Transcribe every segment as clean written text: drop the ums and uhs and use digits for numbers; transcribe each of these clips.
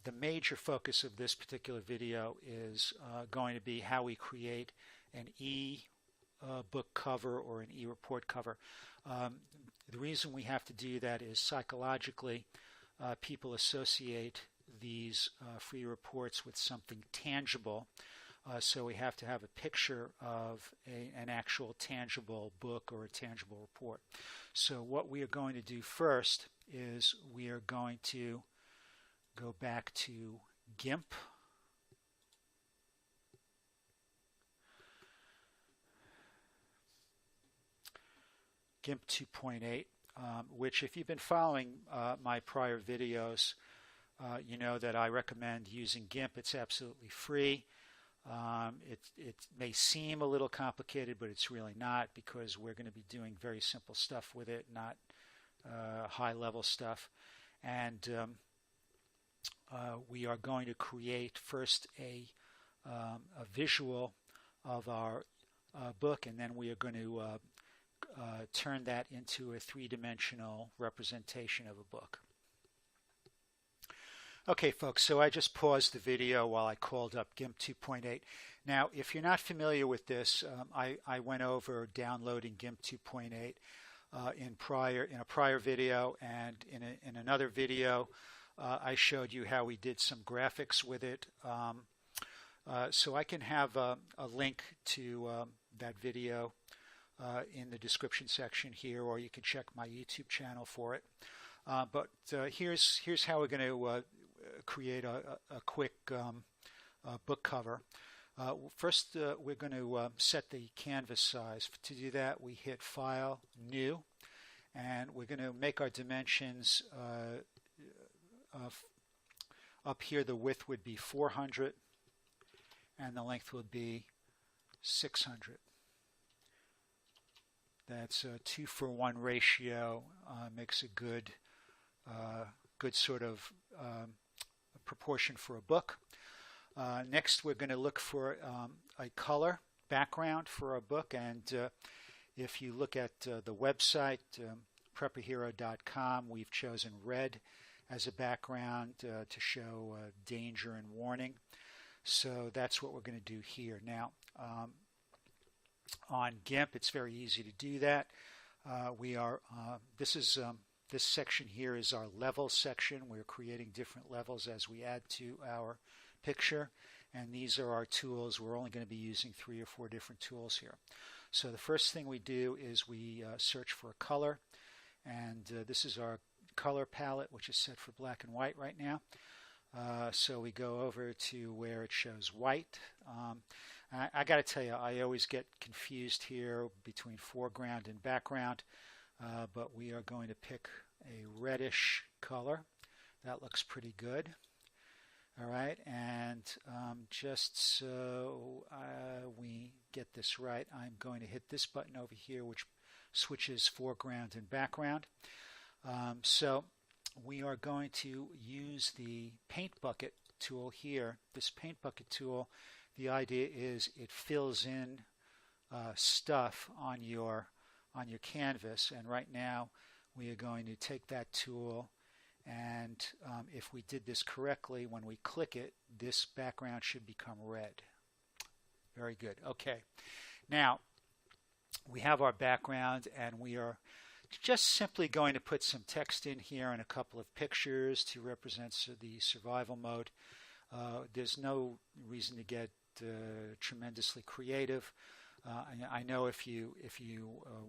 the major focus of this particular video is going to be how we create an e-book cover or an e-report cover. The reason we have to do that is psychologically people associate these free reports with something tangible. So we have to have a picture of an actual tangible book or a tangible report. So what we are going to do first is we are going to go back to Gimp. Gimp 2.8, which if you've been following my prior videos, you know that I recommend using Gimp. It's absolutely free. It may seem a little complicated, but it's really not, because we're going to be doing very simple stuff with it, not high-level stuff. And we are going to create first a visual of our book, and then we are going to turn that into a three-dimensional representation of a book. Okay, folks, so I just paused the video while I called up Gimp 2.8. Now, if you're not familiar with this, I went over downloading Gimp 2.8 in a prior video, and in another video I showed you how we did some graphics with it. So I can have a link to that video in the description section here, or you can check my YouTube channel for it. But here's how we're going to create a quick book cover. First, we're going to set the canvas size. To do that, we hit File, New, and we're going to make our dimensions up here. The width would be 400, and the length would be 600. That's a 2-for-1 ratio. Makes a good sort of proportion for a book. Next, we're going to look for a color background for our book, and if you look at the website prepperhero.com, we've chosen red as a background to show danger and warning. So that's what we're going to do here. Now, on Gimp, it's very easy to do that. This section here is our level section. We're creating different levels as we add to our picture, and these are our tools. We're only going to be using 3 or 4 different tools here. So the first thing we do is we search for a color, and this is our color palette, which is set for black and white right now. So we go over to where it shows white. I got to tell you, I always get confused here between foreground and background, but we are going to pick a reddish color. That looks pretty good. All right, and just so we get this right, I'm going to hit this button over here, which switches foreground and background. So we are going to use the paint bucket tool here. This paint bucket tool, the idea is it fills in stuff on your canvas, and right now we are going to take that tool, and if we did this correctly, when we click it, this background should become red. Very good. Okay, now we have our background, and we are just simply going to put some text in here and a couple of pictures to represent the survival mode. There's no reason to get tremendously creative. I know if you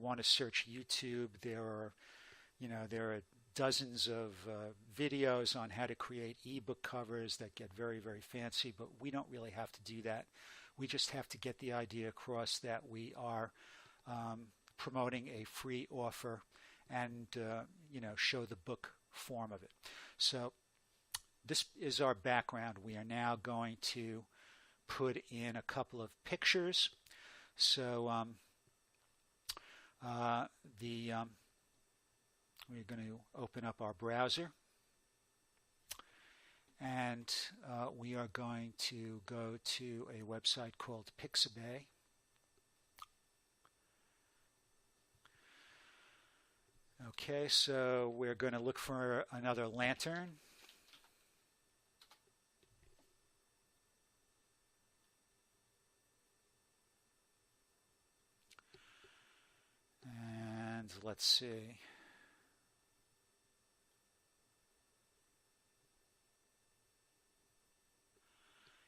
want to search YouTube, there are dozens of videos on how to create ebook covers that get very, very fancy, but we don't really have to do that. We just have to get the idea across that we are promoting a free offer and show the book form of it. So this is our background. We are now going to put in a couple of pictures. So we're going to open up our browser, and we are going to go to a website called Pixabay. Okay, so we're going to look for another lantern. And let's see.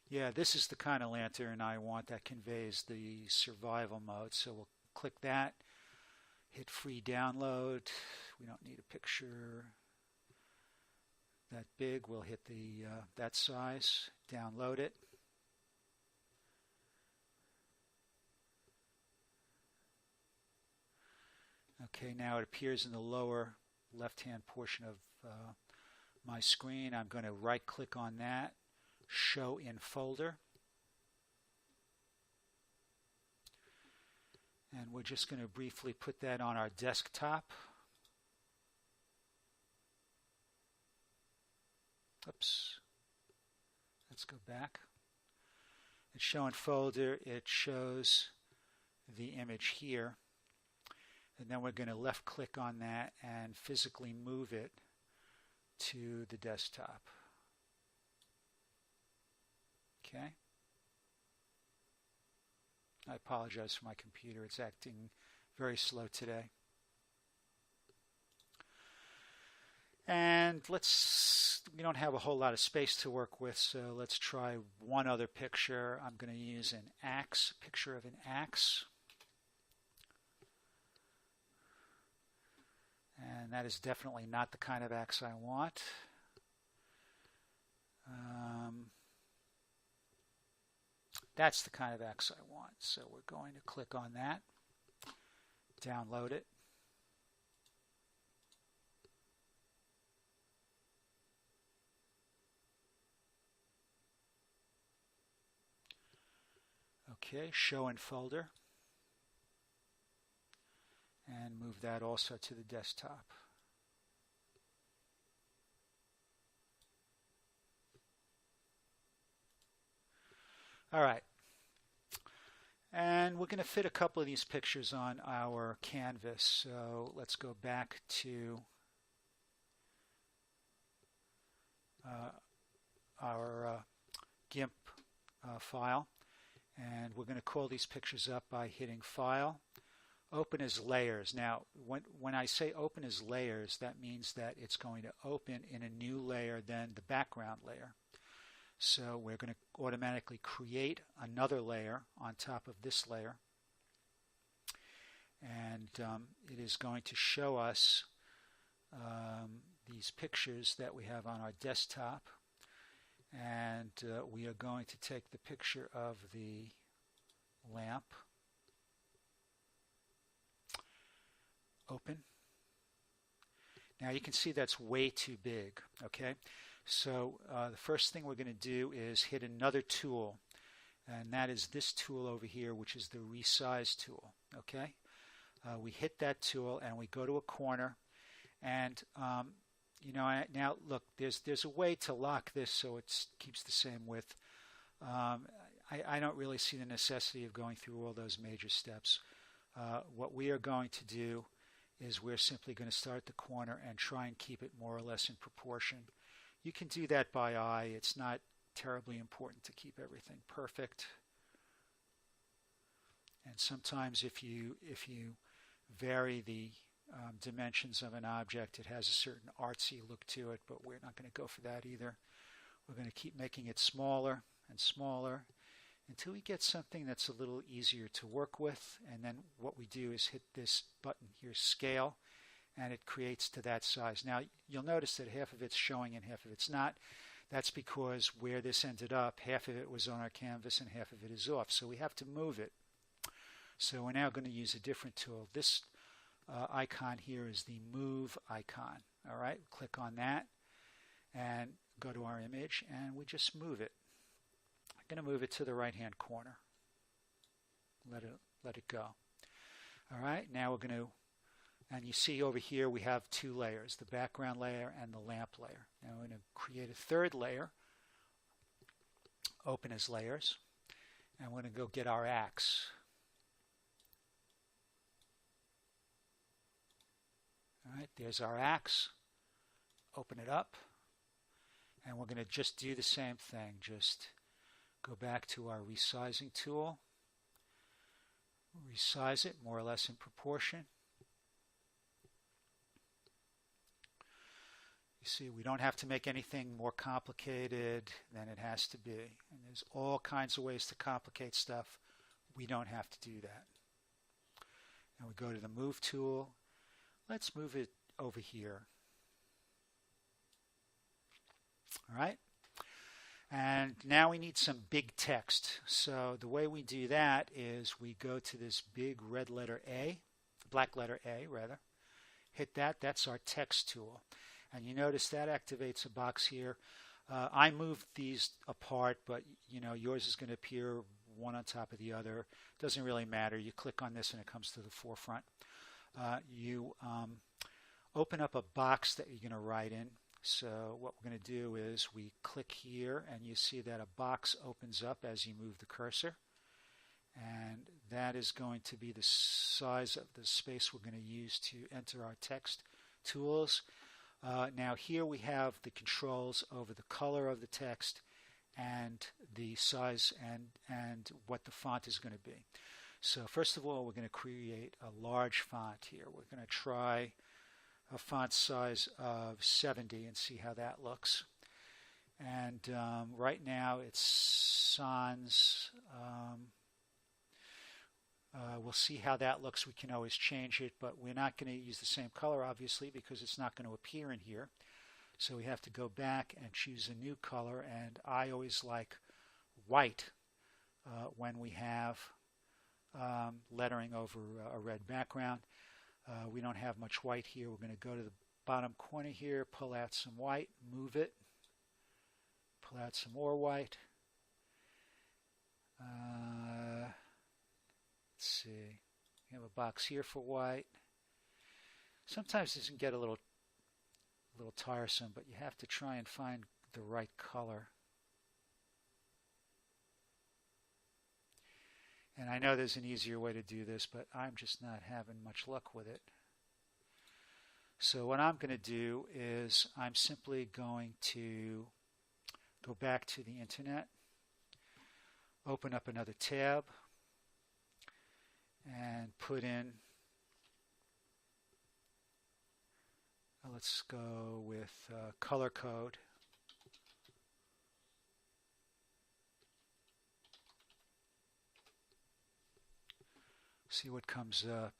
Yeah, this is the kind of lantern I want that conveys the survival mode. So we'll click that, hit free download. We don't need a picture that big. We'll hit the that size, download it. Okay, now it appears in the lower left-hand portion of my screen. I'm going to right-click on that, show in folder. And we're just going to briefly put that on our desktop. Oops. Let's go back. It's show in folder. It shows the image here. And then we're going to left click on that and physically move it to the desktop. Okay. I apologize for my computer. It's acting very slow today. And we don't have a whole lot of space to work with, so let's try one other picture. I'm going to use an axe, a picture of an axe. And that is definitely not the kind of axe I want. That's the kind of axe I want. So we're going to click on that, download it. Okay, show in folder. And move that also to the desktop. All right. And we're going to fit a couple of these pictures on our canvas. So let's go back to our Gimp file. And we're going to call these pictures up by hitting File, Open as Layers. Now, when I say open as layers, that means that it's going to open in a new layer than the background layer. So we're going to automatically create another layer on top of this layer. And it is going to show us these pictures that we have on our desktop. And we are going to take the picture of the lamp. Open. Now you can see that's way too big. Okay, so the first thing we're going to do is hit another tool, and that is this tool over here, which is the Resize tool. Okay, we hit that tool and we go to a corner, and you know, now look, there's a way to lock this so it keeps the same width. I don't really see the necessity of going through all those major steps. What we are going to do is we're simply going to start at the corner and try and keep it more or less in proportion. You can do that by eye. It's not terribly important to keep everything perfect. And sometimes if you vary the dimensions of an object, it has a certain artsy look to it, but we're not going to go for that either. We're going to keep making it smaller and smaller until we get something that's a little easier to work with. And then what we do is hit this button here, Scale, and it creates to that size. Now you'll notice that half of it's showing and half of it's not. That's because where this ended up, half of it was on our canvas and half of it is off. So we have to move it. So we're now going to use a different tool. This icon here is the Move icon. All right, click on that and go to our image, and we just move it. I'm going to move it to the right-hand corner. Let it go. All right, now we're going to, and you see over here we have two layers, the background layer and the lamp layer. Now we're going to create a third layer, open as layers, and we're going to go get our axe. All right, there's our axe. Open it up, and we're going to just do the same thing. Just go back to our resizing tool, resize it more or less in proportion, You see, we don't have to make anything more complicated than it has to be. And there's all kinds of ways to complicate stuff. We don't have to do that. And we go to the Move tool. Let's move it over here. All right. And now we need some big text. So the way we do that is we go to this big red letter A, black letter A rather. Hit that. That's our text tool. And you notice that activates a box here. I moved these apart, but you know yours is going to appear one on top of the other. Doesn't really matter. You click on this and it comes to the forefront. You open up a box that you're going to write in. So what we're going to do is we click here and you see that a box opens up as you move the cursor. And that is going to be the size of the space we're going to use to enter our text tools. Now here we have the controls over the color of the text and the size and what the font is going to be. So first of all, we're going to create a large font here. We're going to try a font size of 70 and see how that looks. And right now it's sans. We'll see how that looks. We can always change it, but we're not going to use the same color, obviously, because it's not going to appear in here. So we have to go back and choose a new color, and I always like white when we have lettering over a red background. We don't have much white here. We're going to go to the bottom corner here, pull out some white, move it, pull out some more white. Let's see. We have a box here for white. Sometimes this can get a little tiresome, but you have to try and find the right color. And I know there's an easier way to do this, but I'm just not having much luck with it. So what I'm going to do is I'm simply going to go back to the internet, open up another tab, and put in, let's go with color code. See what comes up.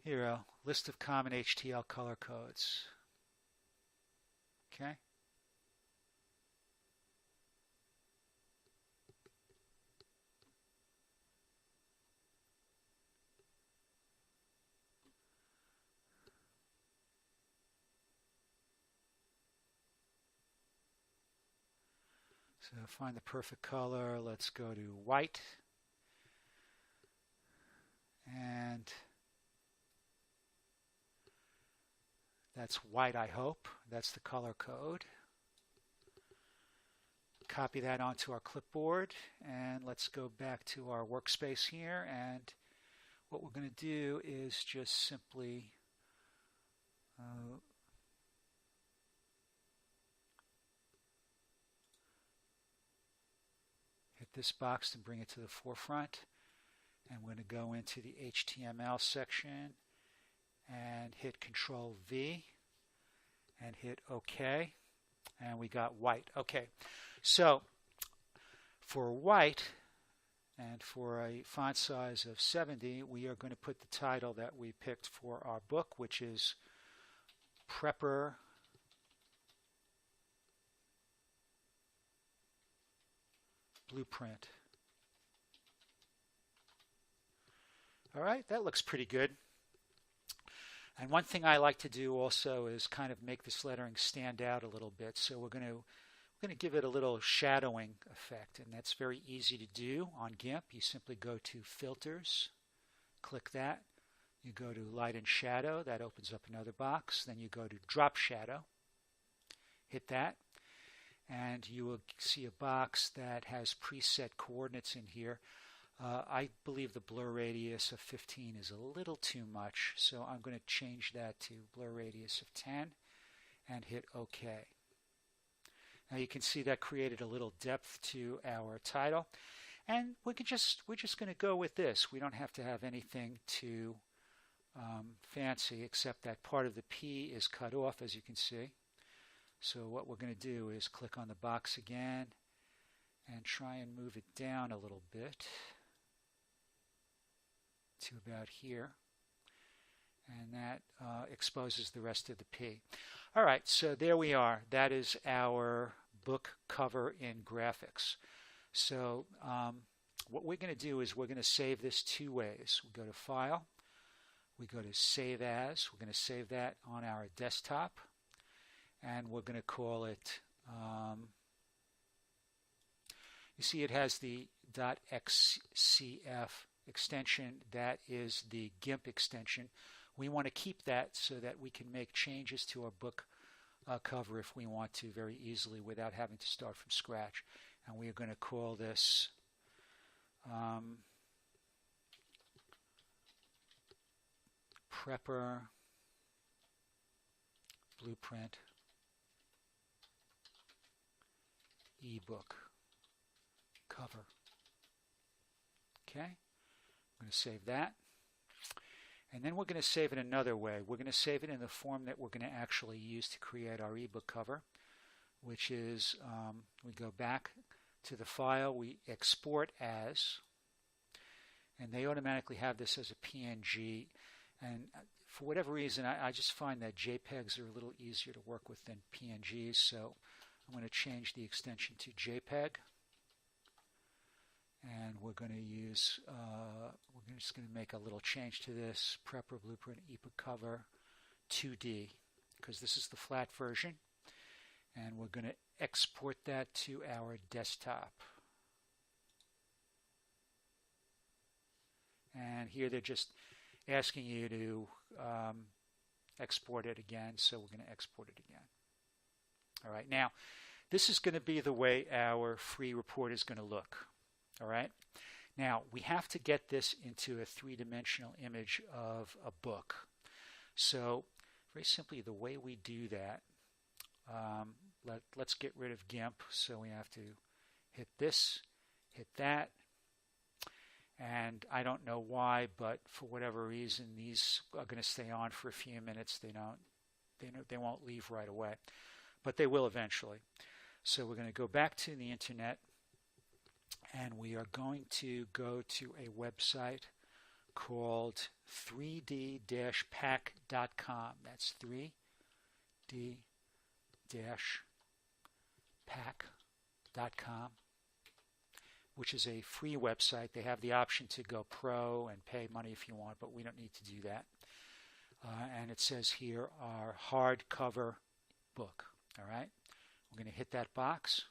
Here, a list of common HTML color codes. Okay. So find the perfect color. Let's go to white. And that's white, I hope. That's the color code. Copy that onto our clipboard, and let's go back to our workspace here. And what we're going to do is just simply hit this box and bring it to the forefront. And we're going to go into the HTML section and hit Control V and hit OK. And we got white. Okay, so for white and for a font size of 70, we are going to put the title that we picked for our book, which is Prepper Blueprint. All right, that looks pretty good. And one thing I like to do also is kind of make this lettering stand out a little bit. So we're going to give it a little shadowing effect, and that's very easy to do on Gimp. You simply go to Filters, click that. You go to Light and Shadow. That opens up another box. Then you go to Drop Shadow. Hit that. And you will see a box that has preset coordinates in here. I believe the blur radius of 15 is a little too much, so I'm going to change that to blur radius of 10 and hit OK. Now you can see that created a little depth to our title, and we're just going to go with this. We don't have to have anything too fancy, except that part of the P is cut off, as you can see. So what we're going to do is click on the box again and try and move it down a little bit to about here. And that exposes the rest of the P. All right, so there we are. That is our book cover in graphics. So what we're going to do is we're going to save this two ways. We go to File, we go to Save As. We're going to save that on our desktop, and we're going to call it, you see it has the .xcf extension. That is the Gimp extension. We want to keep that so that we can make changes to our book cover if we want to very easily without having to start from scratch. And we are going to call this Prepper Blueprint Ebook cover. Okay, I'm going to save that. And then we're going to save it another way. We're going to save it in the form that we're going to actually use to create our ebook cover, which is we go back to the file, we export as, and they automatically have this as a PNG. And for whatever reason, I just find that JPEGs are a little easier to work with than PNGs, so I'm going to change the extension to JPEG. And we're going to use, we're just going to make a little change to this, Prepper Blueprint Ebook Cover 2D, because this is the flat version. And we're going to export that to our desktop. And here they're just asking you to export it again, so we're going to export it again. All right, now this is going to be the way our free report is going to look. All right. Now we have to get this into a three-dimensional image of a book. So very simply, the way we do that, let's get rid of Gimp. So we have to hit this, hit that, and I don't know why, but for whatever reason, these are going to stay on for a few minutes. They won't leave right away, but they will eventually. So we're going to go back to the internet. And we are going to go to a website called 3d-pack.com. That's 3d-pack.com, which is a free website. They have the option to go pro and pay money if you want, but we don't need to do that. And it says here our hardcover book. All right, we're going to hit that box.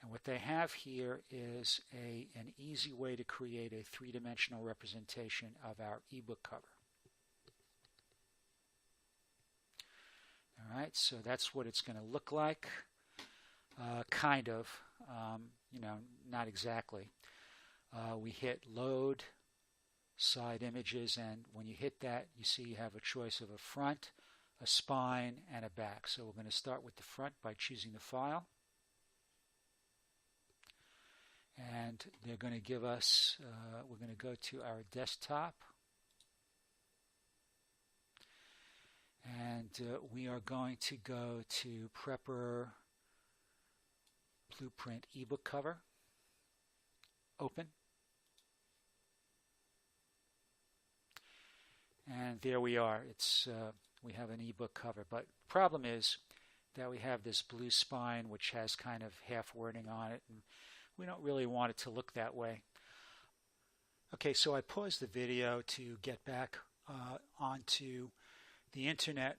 And what they have here is an easy way to create a three-dimensional representation of our ebook cover. All right, so that's what it's going to look like, kind of, not exactly. We hit Load Side Images, and when you hit that, you see you have a choice of a front, a spine, and a back. So we're going to start with the front by choosing the file. And they're going to give us, we're going to go to our desktop. And we are going to go to Prepper Blueprint Ebook Cover. Open. And there we are. It's we have an ebook cover. But the problem is that we have this blue spine which has kind of half wording on it. And we don't really want it to look that way. Okay, so I paused the video to get back onto the internet.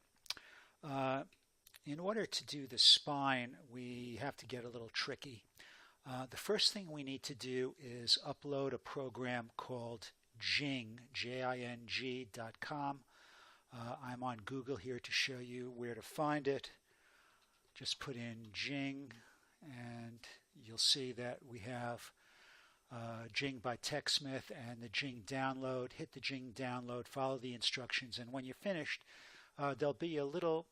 In order to do the spine, we have to get a little tricky. The first thing we need to do is upload a program called Jing, Jing.com. I'm on Google here to show you where to find it. Just put in Jing, and you'll see that we have Jing by TechSmith and the Jing download. Hit the Jing download, follow the instructions, and when you're finished, there'll be a little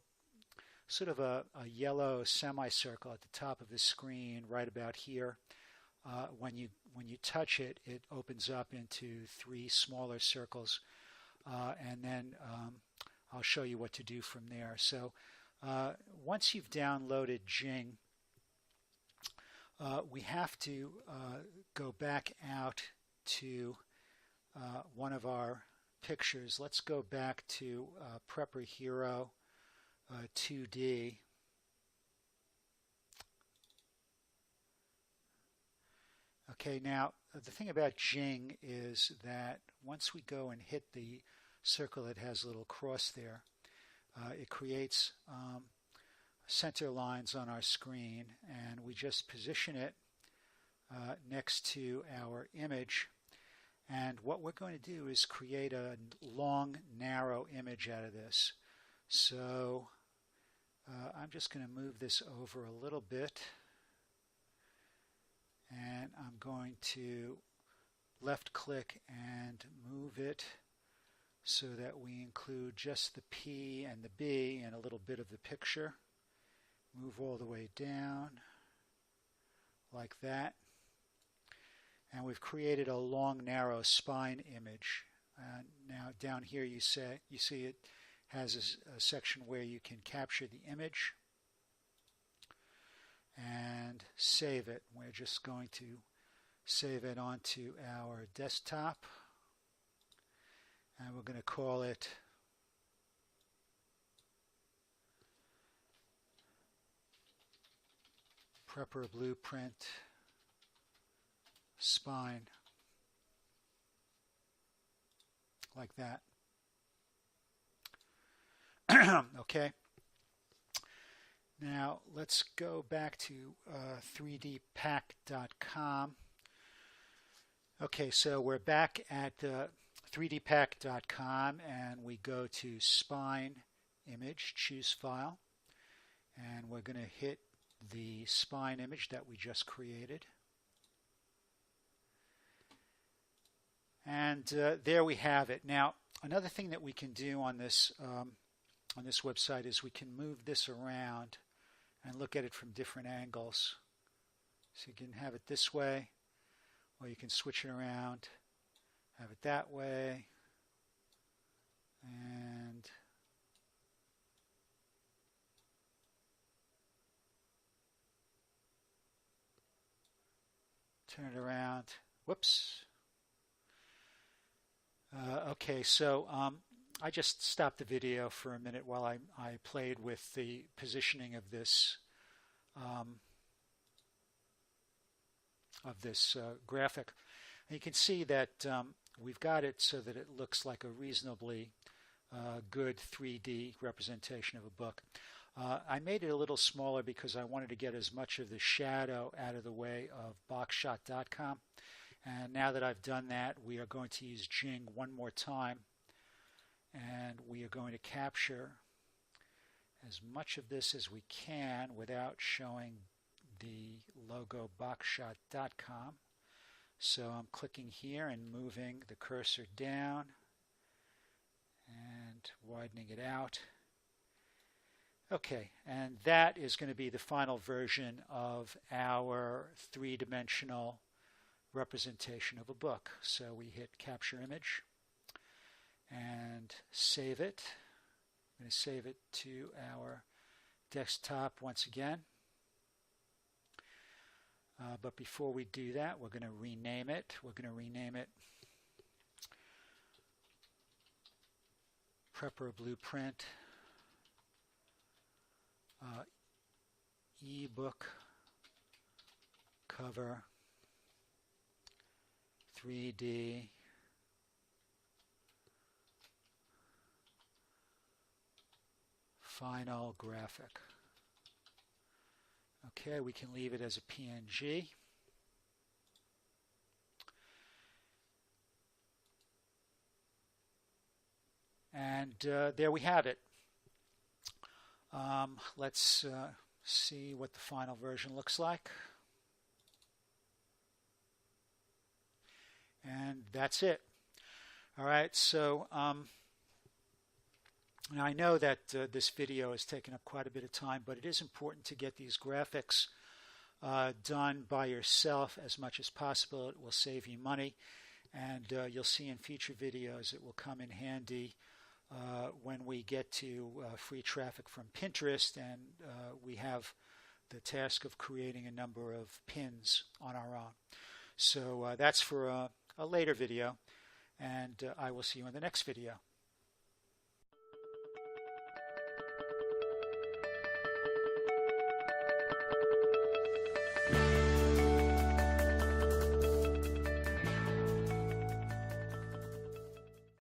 sort of a yellow semicircle at the top of the screen right about here. When you touch it, it opens up into three smaller circles, and then I'll show you what to do from there. So Once you've downloaded Jing, we have to go back out to one of our pictures. Let's go back to Prepper Hero 2D. Okay, now the thing about Jing is that once we go and hit the circle that has a little cross there, it creates center lines on our screen, and we just position it next to our image. And what we're going to do is create a long, narrow image out of this. So I'm just going to move this over a little bit, and I'm going to left click and move it so that we include just the P and the B and a little bit of the picture. Move all the way down like that. And we've created a long, narrow spine image. Now down here you see it has a section where you can capture the image and save it. We're just going to save it onto our desktop, and we're going to call it Prepper Blueprint Spine, like that. Okay. Now let's go back to 3dpack.com. Okay, so we're back at 3dpack.com, and we go to Spine Image, choose File, and we're going to hit the spine image that we just created. And there we have it. Now, another thing that we can do on this website is we can move this around and look at it from different angles. So you can have it this way, or you can switch it around, have it that way, and turn it around. Whoops. Okay, so I just stopped the video for a minute while I played with the positioning of this graphic. And you can see that we've got it so that it looks like a reasonably good 3D representation of a book. I made it a little smaller because I wanted to get as much of the shadow out of the way of boxshot.com. And now that I've done that, we are going to use Jing one more time, and we are going to capture as much of this as we can without showing the logo boxshot.com. So I'm clicking here and moving the cursor down and widening it out. Okay, and that is going to be the final version of our three-dimensional representation of a book. So we hit Capture Image and save it. I'm going to save it to our desktop once again. But before we do that, we're going to rename it. We're going to rename it Prepper Blueprint Ebook Cover 3D Final Graphic. Okay, we can leave it as a PNG. And there we have it. Let's see what the final version looks like. And that's it. All right, so now I know that this video has taken up quite a bit of time, but it is important to get these graphics done by yourself as much as possible. It will save you money, and you'll see in future videos it will come in handy when we get to free traffic from Pinterest and we have the task of creating a number of pins on our own. So that's for a later video, and I will see you in the next video.